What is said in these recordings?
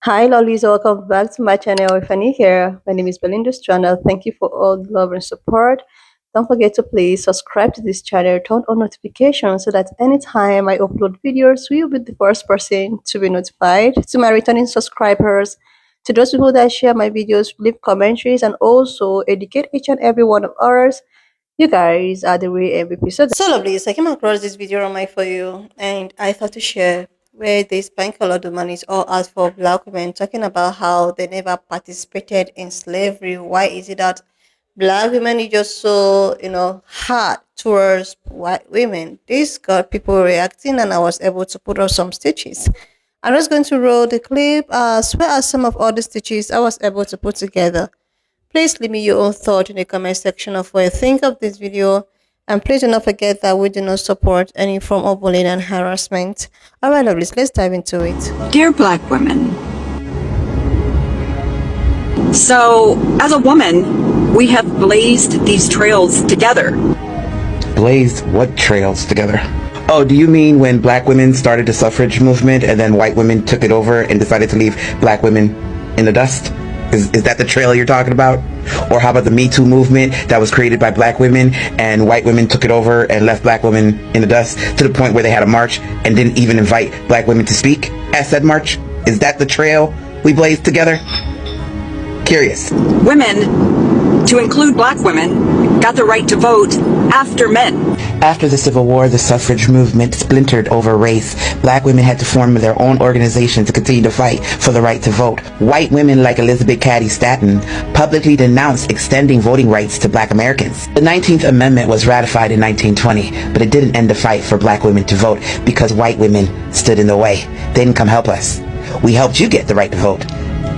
Hi, lollies. Welcome back to my channel. If you're new here, my name is Belinda's channel. Thank you for all the love and support. Don't forget to please subscribe to this channel, turn on notifications so that anytime I upload videos, you'll be the first person to be notified. To my returning subscribers, to those people that share my videos, leave commentaries, and also educate each and every one of ours. You guys are the real MVP. So lovely. So I came across this video on my For You and I thought to share where this bank woman is all out for black women, talking about how they never participated in slavery. Why is it that black women is just so, hard towards white women? This got people reacting and I was able to put up some stitches. I'm just going to roll the clip as well as some of all the stitches I was able to put together. Please leave me your own thought in the comment section of what you think of this video. And please do not forget that we do not support any form of bullying and harassment. Alright, lovelies, let's dive into it. Dear Black women, so as a woman, we have blazed these trails together. Blazed what trails together? Oh, do you mean when black women started the suffrage movement and then white women took it over and decided to leave black women in the dust? Is that the trail you're talking about? Or how about the Me Too movement that was created by black women and white women took it over and left black women in the dust to the point where they had a march and didn't even invite black women to speak at said march? Is that the trail we blazed together? Curious. Women, to include black women, got the right to vote after men. After the Civil War, the suffrage movement splintered over race. Black women had to form their own organization to continue to fight for the right to vote. White women like Elizabeth Cady Stanton publicly denounced extending voting rights to black Americans. The 19th Amendment was ratified in 1920, but it didn't end the fight for black women to vote because white women stood in the way. They didn't come help us. We helped you get the right to vote,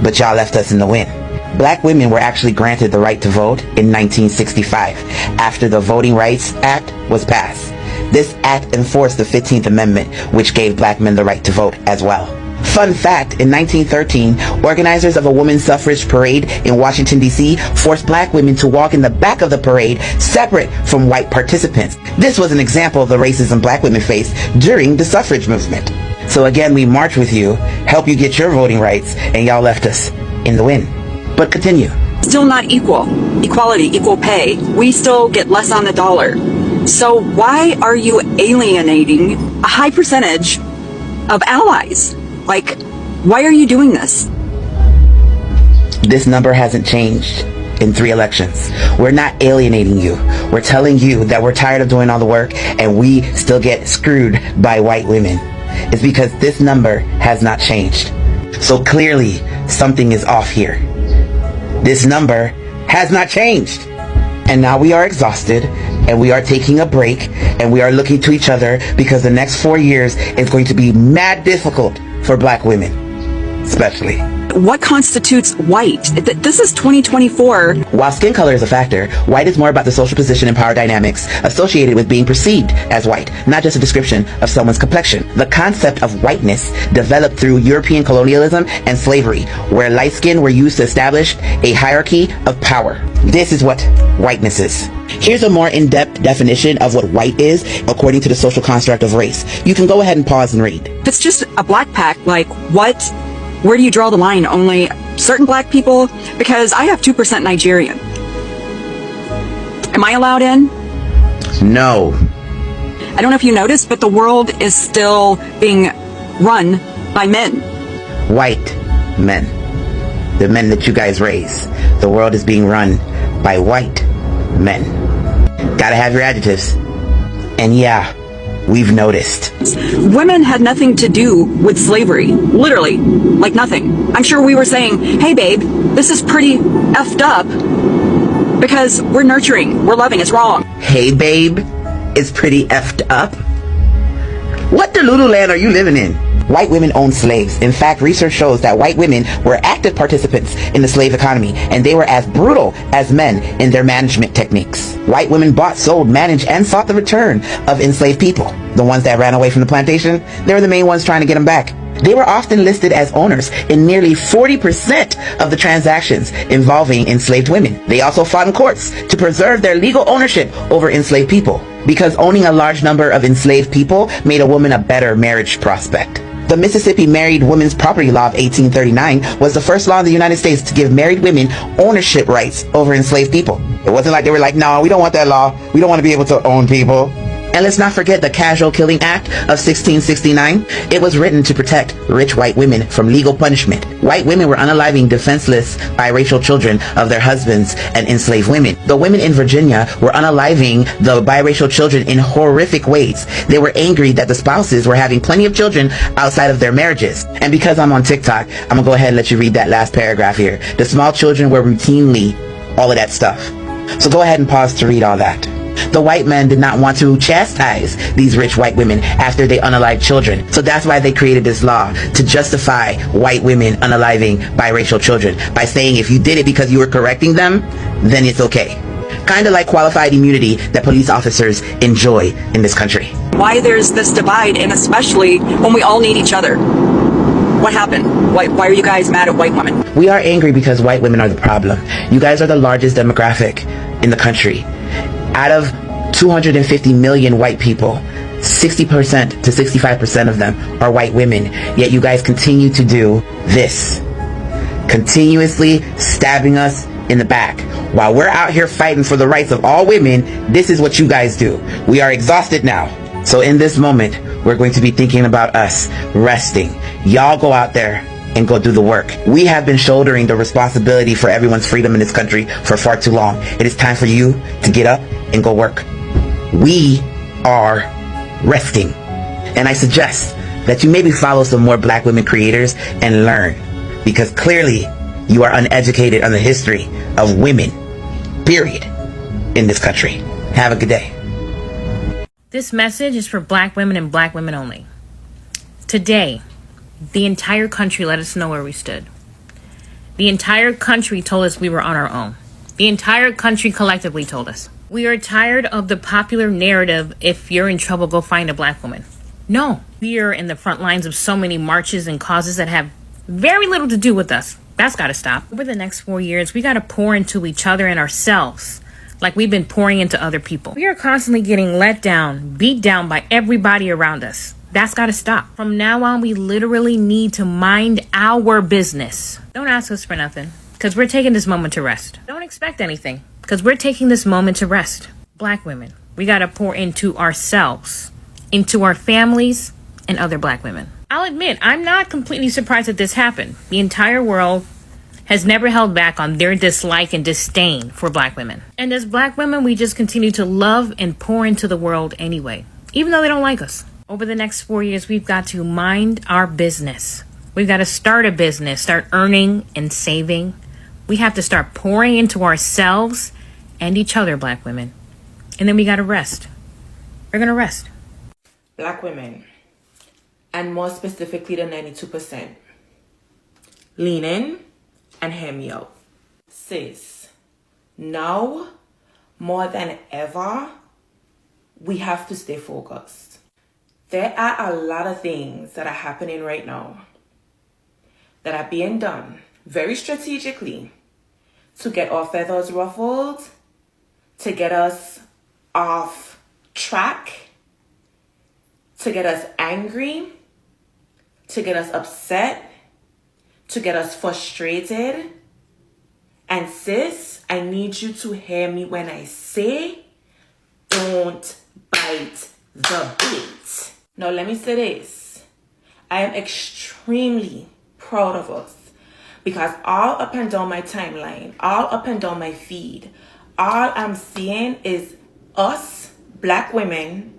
but y'all left us in the wind. Black women were actually granted the right to vote in 1965 after the Voting Rights Act was passed. This act enforced the 15th Amendment, which gave black men the right to vote as well. Fun fact, in 1913, organizers of a women's suffrage parade in Washington, D.C. forced black women to walk in the back of the parade separate from white participants. This was an example of the racism black women faced during the suffrage movement. So again, we march with you, help you get your voting rights, and y'all left us in the wind. But continue. Still not equal. Equality, equal pay. We still get less on the dollar. So why are you alienating a high percentage of allies? Like, why are you doing this? This number hasn't changed in 3 elections. We're not alienating you. We're telling you that we're tired of doing all the work and we still get screwed by white women. It's because this number has not changed. So clearly, something is off here. This number has not changed. And now we are exhausted and we are taking a break and we are looking to each other because the next 4 years is going to be mad difficult for black women, especially. What constitutes white? This is 2024. While skin color is a factor, white is more about the social position and power dynamics associated with being perceived as white, not just a description of someone's complexion. The concept of whiteness developed through European colonialism and slavery, where light skin were used to establish a hierarchy of power. This is what whiteness is. Here's a more in-depth definition of what white is according to the social construct of race. You can go ahead and pause and read. If it's just a black pack, like what? Where do you draw the line? Only certain black people? Because I have 2% Nigerian. Am I allowed in? No. I don't know if you noticed, but the world is still being run by men. White men. The men that you guys raise. The world is being run by white men. Gotta have your adjectives. And yeah, we've noticed. Women had nothing to do with slavery. Literally, like nothing. I'm sure we were saying, hey babe, this is pretty effed up because we're nurturing, we're loving, it's wrong. Hey babe, it's pretty effed up? What Delulu land are you living in? White women owned slaves. In fact, research shows that white women were active participants in the slave economy, and they were as brutal as men in their management techniques. White women bought, sold, managed, and sought the return of enslaved people. The ones that ran away from the plantation, they were the main ones trying to get them back. They were often listed as owners in nearly 40% of the transactions involving enslaved women. They also fought in courts to preserve their legal ownership over enslaved people, because owning a large number of enslaved people made a woman a better marriage prospect. The Mississippi Married Women's Property Law of 1839 was the first law in the United States to give married women ownership rights over enslaved people. It wasn't like they were like, no, we don't want that law. We don't want to be able to own people. And let's not forget the Casual Killing Act of 1669. It was written to protect rich white women from legal punishment. White women were unaliving defenseless biracial children of their husbands and enslaved women. The women in Virginia were unaliving the biracial children in horrific ways. They were angry that the spouses were having plenty of children outside of their marriages. And because I'm on TikTok, I'm gonna go ahead and let you read that last paragraph here. The small children were routinely all of that stuff. So go ahead and pause to read all that. The white men did not want to chastise these rich white women after they unalived children. So that's why they created this law, to justify white women unaliving biracial children by saying if you did it because you were correcting them, then it's okay. Kind of like qualified immunity that police officers enjoy in this country. Why there's this divide, and especially when we all need each other. What happened? Why are you guys mad at white women? We are angry because white women are the problem. You guys are the largest demographic in the country. Out of 250 million white people, 60% to 65% of them are white women. Yet you guys continue to do this. Continuously stabbing us in the back. While we're out here fighting for the rights of all women, this is what you guys do. We are exhausted now. So in this moment, we're going to be thinking about us resting. Y'all go out there and go do the work. We have been shouldering the responsibility for everyone's freedom in this country for far too long. It is time for you to get up and go work. We are resting. And I suggest that you maybe follow some more black women creators and learn, because clearly you are uneducated on the history of women, period, in this country. Have a good day. This message is for black women and black women only. Today, the entire country let us know where we stood. The entire country told us we were on our own. The entire country collectively told us. We are tired of the popular narrative, if you're in trouble, go find a black woman. No, we are in the front lines of so many marches and causes that have very little to do with us. That's got to stop. Over the next 4 years, we got to pour into each other and ourselves like we've been pouring into other people. We are constantly getting let down, beat down by everybody around us. That's got to stop. From now on, we literally need to mind our business. Don't ask us for nothing, because we're taking this moment to rest. Don't expect anything, because we're taking this moment to rest. Black women, we got to pour into ourselves, into our families, and other black women. I'll admit, I'm not completely surprised that this happened. The entire world has never held back on their dislike and disdain for black women. And as black women, we just continue to love and pour into the world anyway, even though they don't like us. Over the next 4 years, we've got to mind our business. We've got to start a business, start earning and saving. We have to start pouring into ourselves and each other, black women. And then we got to rest. We're going to rest. Black women, and more specifically the 92%, lean in and hear me out. Sis, now more than ever, we have to stay focused. There are a lot of things that are happening right now that are being done very strategically to get our feathers ruffled, to get us off track, to get us angry, to get us upset, to get us frustrated. And sis, I need you to hear me when I say, don't bite the bait. Now let me say this. I am extremely proud of us, because all up and down my timeline, all up and down my feed, all I'm seeing is us, black women,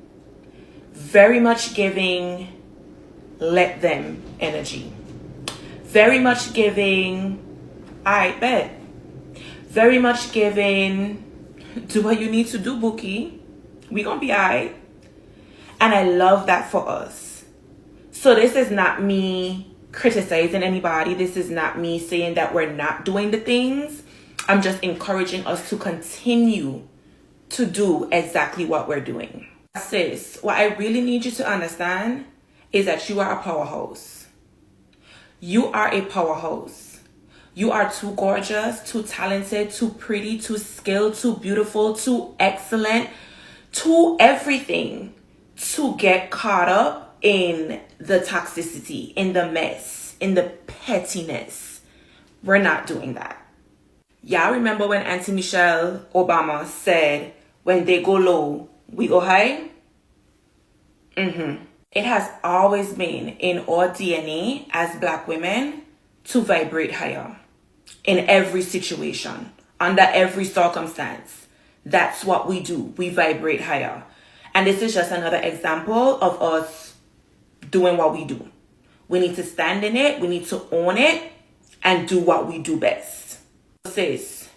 very much giving let them energy. Very much giving, I bet. Very much giving, do what you need to do, Bookie. We gonna be alright. And I love that for us. So this is not me criticizing anybody. This is not me saying that we're not doing the things. I'm just encouraging us to continue to do exactly what we're doing. Sis, what I really need you to understand is that you are a powerhouse. You are a powerhouse. You are too gorgeous, too talented, too pretty, too skilled, too beautiful, too excellent, too everything to get caught up in the toxicity, in the mess, in the pettiness. We're not doing that. Y'all remember when Auntie Michelle Obama said, when they go low, we go high? It has always been in our DNA as Black women to vibrate higher in every situation, under every circumstance. That's what we do. We vibrate higher. And this is just another example of us doing what we do. We need to stand in it. We need to own it and do what we do best. Sis,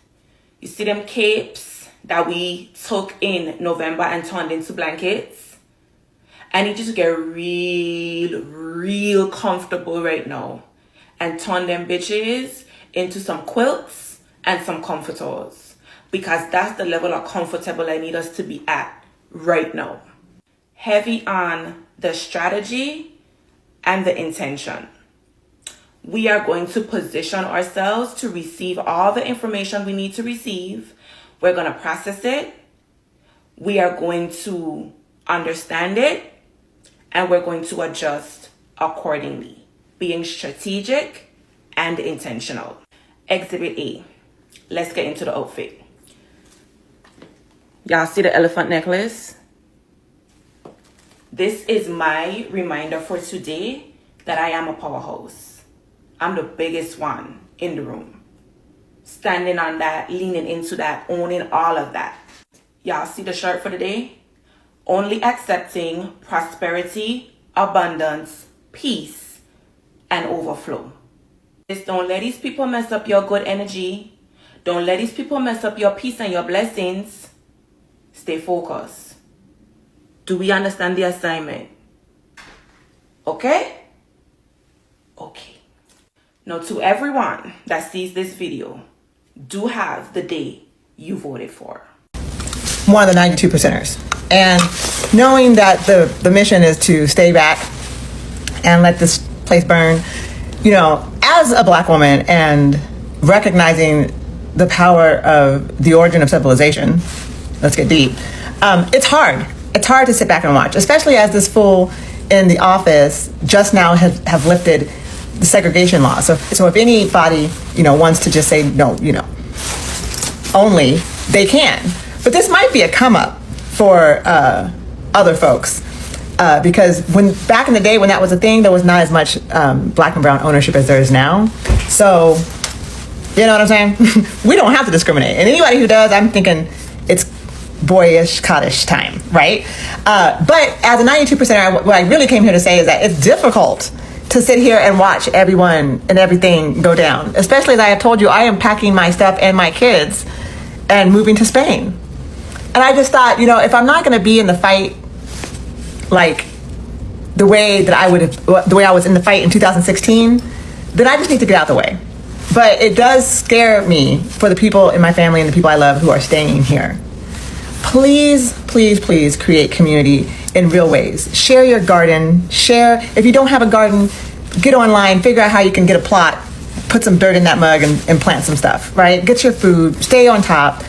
you see them capes that we took in November and turned into blankets? I need you to get real comfortable right now and turn them bitches into some quilts and some comforters, because that's the level of comfortable I need us to be at right now. Heavy on the strategy and the intention. We are going to position ourselves to receive all the information we need to receive. We're going to process it. We are going to understand it. And we're going to adjust accordingly, being strategic and intentional. Exhibit A. Let's get into the outfit. Y'all see the elephant necklace? This is my reminder for today that I am a powerhouse. I'm the biggest one in the room. Standing on that, leaning into that, owning all of that. Y'all see the shirt for the day? Only accepting prosperity, abundance, peace, and overflow. Just don't let these people mess up your good energy. Don't let these people mess up your peace and your blessings. Stay focused. Do we understand the assignment? Okay? Okay. Now, to everyone that sees this video, do have the day you voted for. One of the 92 percenters. And knowing that the mission is to stay back and let this place burn, you know, as a Black woman and recognizing the power of the origin of civilization, let's get deep, it's hard. It's hard to sit back and watch, especially as this fool in the office just now have lifted the segregation law. So if anybody, you know, wants to just say no, you know, only, they can. But this might be a come up for other folks, because when back in the day when that was a thing, there was not as much Black and brown ownership as there is now. So, you know what I'm saying? We don't have to discriminate. And anybody who does, I'm thinking it's boyish, cottish time, right? But as a 92%, what I really came here to say is that it's difficult to sit here and watch everyone and everything go down. Especially as I have told you, I am packing my stuff and my kids and moving to Spain. And I just thought, you know, if I'm not going to be in the fight like the way that I was in the fight in 2016, then I just need to get out the way. But it does scare me for the people in my family and the people I love who are staying here. Please, please, please create community in real ways. Share your garden. Share, if you don't have a garden, get online, figure out how you can get a plot, put some dirt in that mug and plant some stuff, right? Get your food, stay on top.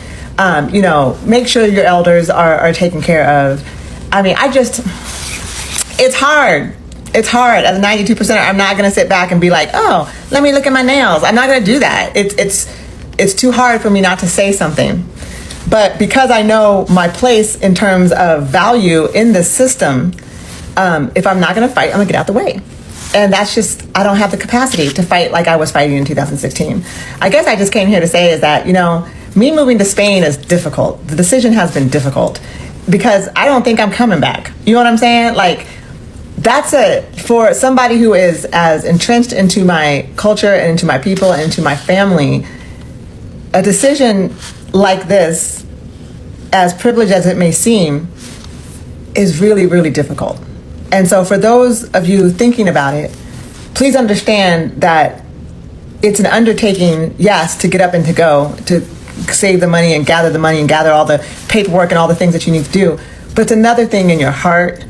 You know, make sure your elders are taken care of. I mean, it's hard. It's hard. As a 92%, I'm not going to sit back and be like, oh, let me look at my nails. I'm not going to do that. It's too hard for me not to say something. But because I know my place in terms of value in this system, if I'm not going to fight, I'm going to get out the way. And that's just, I don't have the capacity to fight like I was fighting in 2016. I guess I just came here to say is that, you know, me moving to Spain is difficult. The decision has been difficult because I don't think I'm coming back. You know what I'm saying? Like, that's for somebody who is as entrenched into my culture and into my people and into my family, a decision like this, as privileged as it may seem, is really, really difficult. And so for those of you thinking about it, please understand that it's an undertaking, yes, to get up and to go, to save the money and gather all the paperwork and all the things that you need to do. But it's another thing in your heart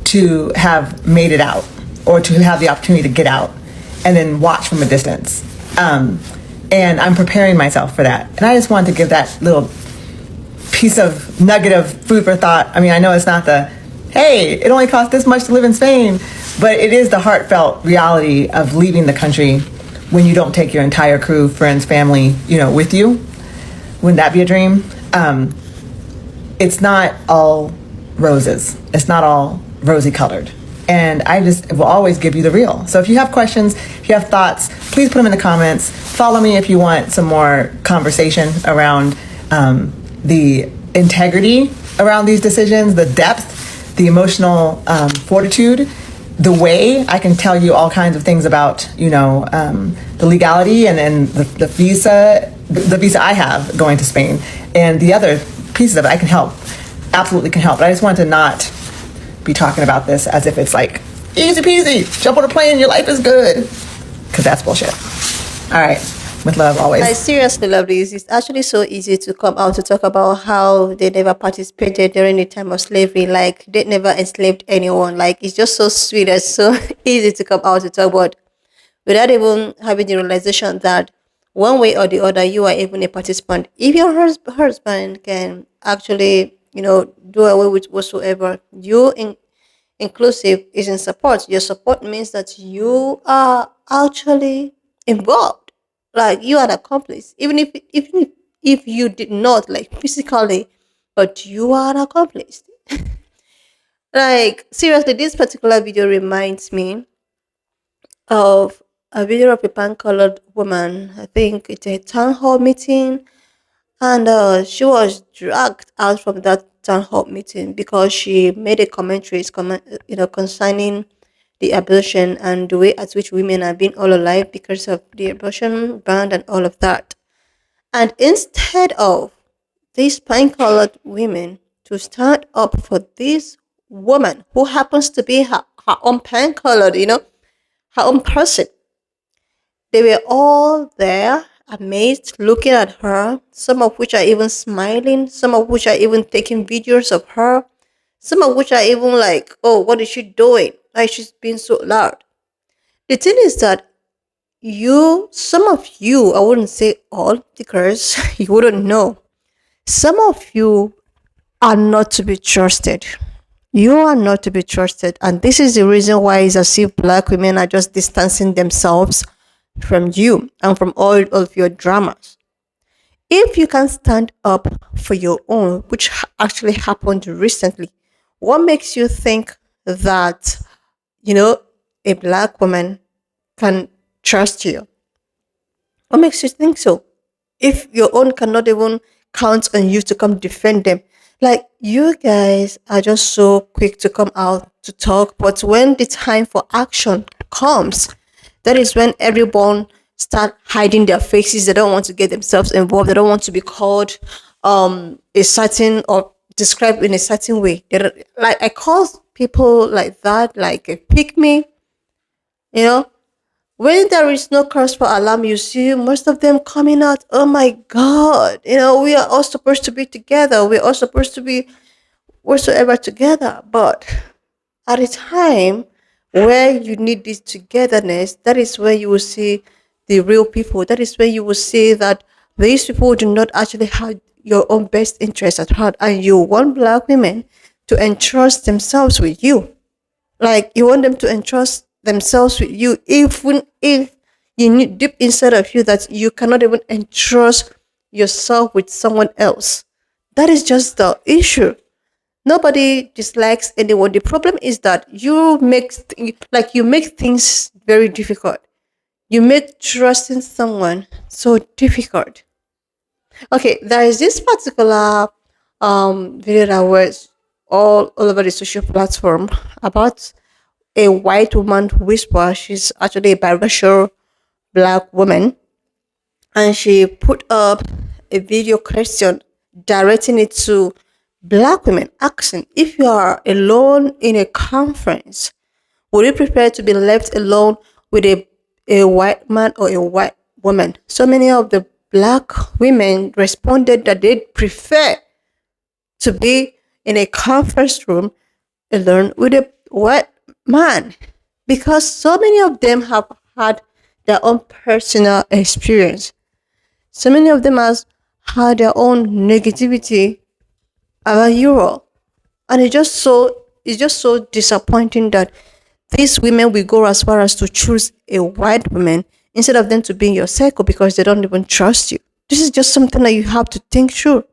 to have made it out or to have the opportunity to get out and then watch from a distance. And I'm preparing myself for that. And I just wanted to give that little piece of nugget of food for thought. I mean, I know it's not hey, it only costs this much to live in Spain, But it is the heartfelt reality of leaving the country when you don't take your entire crew, friends, family, with you. Wouldn't that be a dream? It's not all roses. It's not all rosy colored. And I just will always give you the real. So if you have questions, if you have thoughts, please put them in the comments. Follow me if you want some more conversation around the integrity around these decisions, the depth, the emotional fortitude, the way I can tell you all kinds of things about, the legality and the visa I have going to Spain, and the other pieces of it. I can help, absolutely can help. But I just want to not be talking about this as if it's like easy peasy, jump on a plane, your life is good, because that's bullshit. All right, with love always. I seriously love this. It's actually so easy to come out to talk about how they never participated during the time of slavery, like they never enslaved anyone. Like it's just so sweet and so easy to come out to talk about without even having the realization that one way or the other you are even a participant. If your husband can actually, do away with whatsoever, inclusive is in support. Your support means that you are actually involved, like you are an accomplice, even if you did not like physically, but you are an accomplice. Like seriously, this particular video reminds me of a video of a pan-colored woman. I think it's a town hall meeting, and she was dragged out from that town hall meeting because she made a commentary, concerning the abortion and the way at which women are being all alive because of the abortion ban and all of that. And instead of these pine-colored women to stand up for this woman who happens to be her own pine-colored, her own person, they were all there, amazed, looking at her, some of which are even smiling, some of which are even taking videos of her, some of which are even like, oh, what is she doing? Like she's being so loud. The thing is that some of you, I wouldn't say all because you wouldn't know, some of you are not to be trusted. You are not to be trusted. And this is the reason why it's as if black women are just distancing themselves from you and from all of your dramas. If you can stand up for your own, which actually happened recently, what makes you think that, a black woman can trust you? What makes you think so? If your own cannot even count on you to come defend them. Like you guys are just so quick to come out to talk, but when the time for action comes, that is when everyone start hiding their faces. They don't want to get themselves involved. They don't want to be called a certain or described in a certain way. Like I call people like that like a pick me, you know. When there is no cause for alarm, you see most of them coming out. Oh my God! We are all supposed to be together. We're all supposed to be whatsoever together. But at a time where you need this togetherness, that is where you will see the real people. That is where you will see that these people do not actually have your own best interest at heart, and you want black women to entrust themselves with you. Like you want them to entrust themselves with you, even if you need deep inside of you that you cannot even entrust yourself with someone else. That is just the issue. Nobody dislikes anyone. The problem is that you make things very difficult. You make trusting someone so difficult. Okay, there is this particular video that was all over the social platform about a white woman whisper. She's actually a biracial black woman, and she put up a video question directing it to black women, asking if you are alone in a conference, would you prefer to be left alone with a white man or a white woman? So many of the black women responded that they'd prefer to be in a conference room alone with a white man, because so many of them have had their own personal experience. So many of them has had their own negativity about Europe, and it's just so disappointing that These women will go as far as to choose a white woman instead of them to be in your circle because they don't even trust you. This is just something that you have to think through.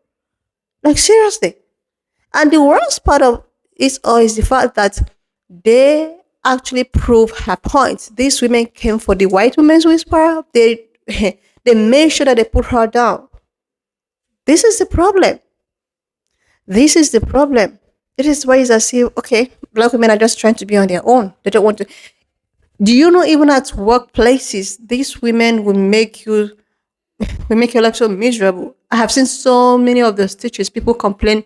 Like, seriously. And the worst part of it all is the fact that they actually prove her point. These women came for the white woman's whisperer. They they made sure that they put her down. This is the problem. This is the problem. It is why it's as if, okay, black women are just trying to be on their own. They don't want to. Do you know, even at workplaces, these women will make your life so miserable. I have seen so many of those stitches. People complain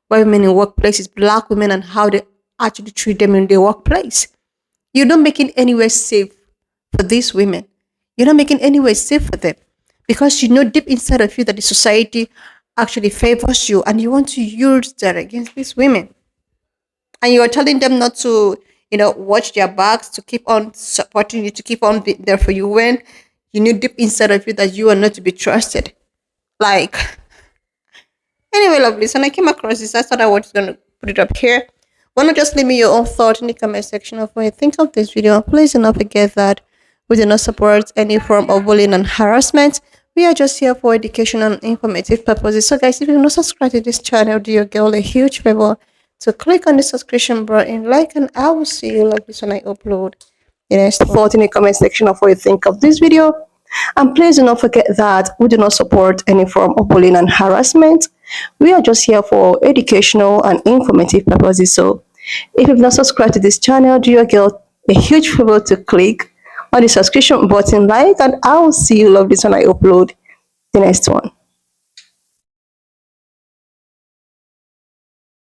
white women in workplaces, black women, and how they actually treat them in their workplace. You're not making anywhere safe for these women. You're not making anywhere safe for them because you know deep inside of you that the society actually favors you and you want to use that against these women. And you are telling them not to, watch their backs, to keep on supporting you, to keep on being there for you when you know deep inside of you that you are not to be trusted. Like, anyway, lovely. So when I came across this, I thought I was going to put it up here. Why not just leave me your own thought in the comment section of what you think of this video. Please do not forget that we do not support any form of bullying and harassment. We are just here for educational and informative purposes. So guys, if you're not subscribed to this channel, do your girl a huge favor to click on the subscription button, like, and I will see you like this when I upload the next thought in the comment section of what you think of this video. And please do not forget that we do not support any form of bullying and harassment. We are just here for educational and informative purposes. So if you've not subscribed to this channel, do your girl a huge favor to click on the subscription button, like, and I will see you love this when I upload the next one.